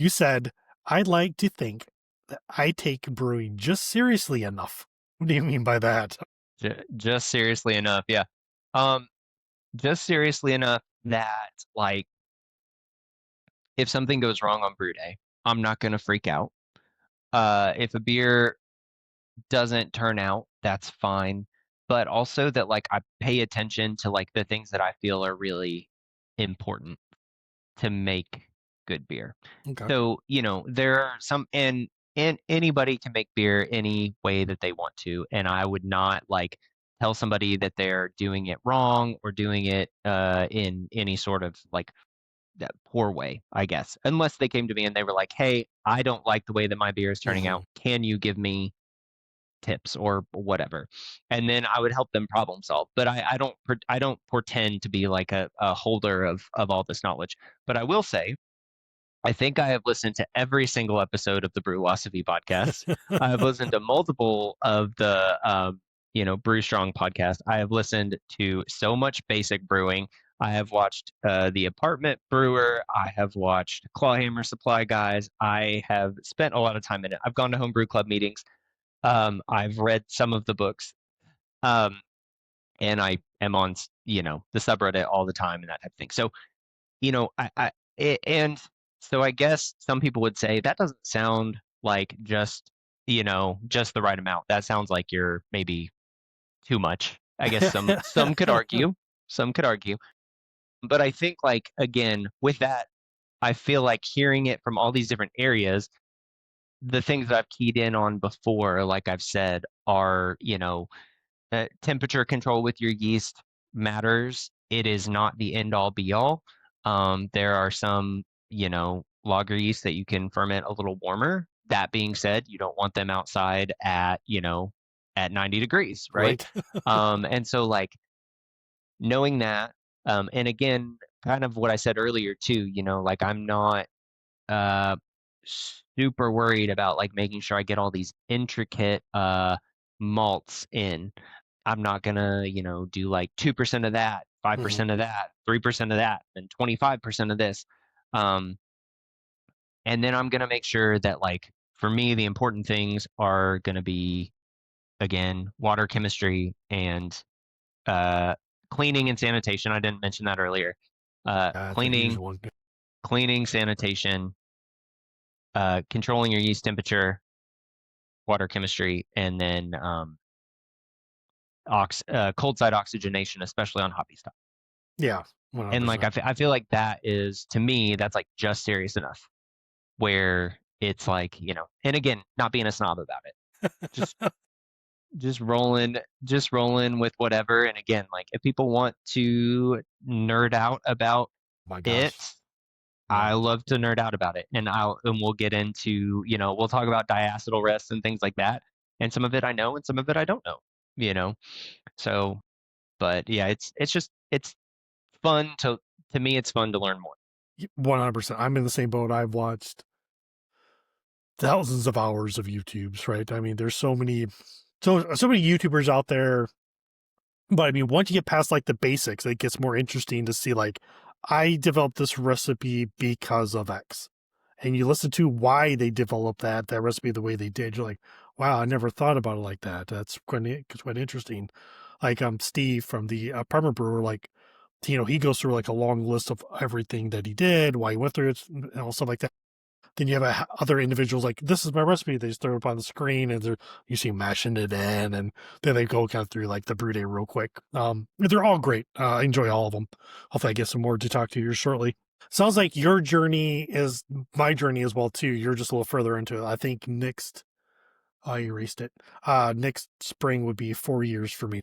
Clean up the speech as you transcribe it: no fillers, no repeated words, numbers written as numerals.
You said, "I'd like to think that I take brewing just seriously enough." What do you mean by that? Just seriously enough, yeah. Um, just seriously enough that like if something goes wrong on brew day, I'm not gonna freak out. If a beer doesn't turn out, that's fine. But also that like I pay attention to like the things that I feel are really important to make good beer. Okay. So, there are some and anybody can make beer any way that they want to. And I would not like tell somebody that they're doing it wrong or doing it in any sort of like that poor way, I guess. Unless they came to me and they were like, "Hey, I don't like the way that my beer is turning Mhm. out. Can you give me tips or whatever?" And then I would help them problem solve. But I don't pretend to be like a holder of all this knowledge. But I will say I think I have listened to every single episode of the Brew Philosophy podcast. I have listened to multiple of the, Brew Strong podcast. I have listened to so much basic brewing. I have watched The Apartment Brewer. I have watched Clawhammer Supply Guys. I have spent a lot of time in it. I've gone to homebrew club meetings. I've read some of the books. Um, and I am on, the subreddit all the time and that type of thing. So and so I guess some people would say that doesn't sound like just the right amount. That sounds like you're maybe too much. I guess some could argue, some could argue. But I think like again, with that, I feel like hearing it from all these different areas, the things that I've keyed in on before, like I've said, are, temperature control with your yeast matters. It is not the end all be all. There are some, lager yeast that you can ferment a little warmer. That being said, you don't want them outside at 90 degrees, right? Right. And so like knowing that, and again, kind of what I said earlier too, like I'm not uh super worried about like making sure I get all these intricate malts in. I'm not gonna, do like 2% of that, Mhm. 5% of that, 3% of that, and 25% of this. Um, and then I'm gonna make sure that like for me, the important things are gonna be again, water chemistry and uh cleaning and sanitation. I didn't mention that earlier. That's a huge Cleaning, one. sanitation, controlling your yeast temperature, water chemistry, and then cold side oxygenation, especially on hoppy stuff. Yeah, And like 100%. I feel like that is to me that's like just serious enough where it's like and again not being a snob about it, just just rolling with whatever. And again, like if people want to nerd out about My it, gosh. I Yeah. love to nerd out about it, and we'll get into we'll talk about diacetyl rests and things like that, and some of it I know and some of it I don't know, you know. So, but yeah, it's just it's fun to me. It's fun to learn more. 100%. I'm in the same boat. I've watched thousands of hours of YouTubes, right? I mean, there's so many YouTubers out there, but I mean, once you get past like the basics, it gets more interesting to see like I developed this recipe because of X. And you listen to why they developed that recipe the way they did. You're like, wow, I never thought about it like that. That's quite interesting. Like Steve from the Apartment Brewer, like he goes through like a long list of everything that he did, why he went through it, and all stuff like that. Then you have other individuals like, this is my recipe. They just throw it up on the screen and you see mashing it in. And then they go kind of through like the brew day real quick. They're all great. I enjoy all of them. Hopefully I get some more to talk to you shortly. Sounds like your journey is my journey as well too. You're just a little further into it. I think I erased it. Next spring would be 4 years for me.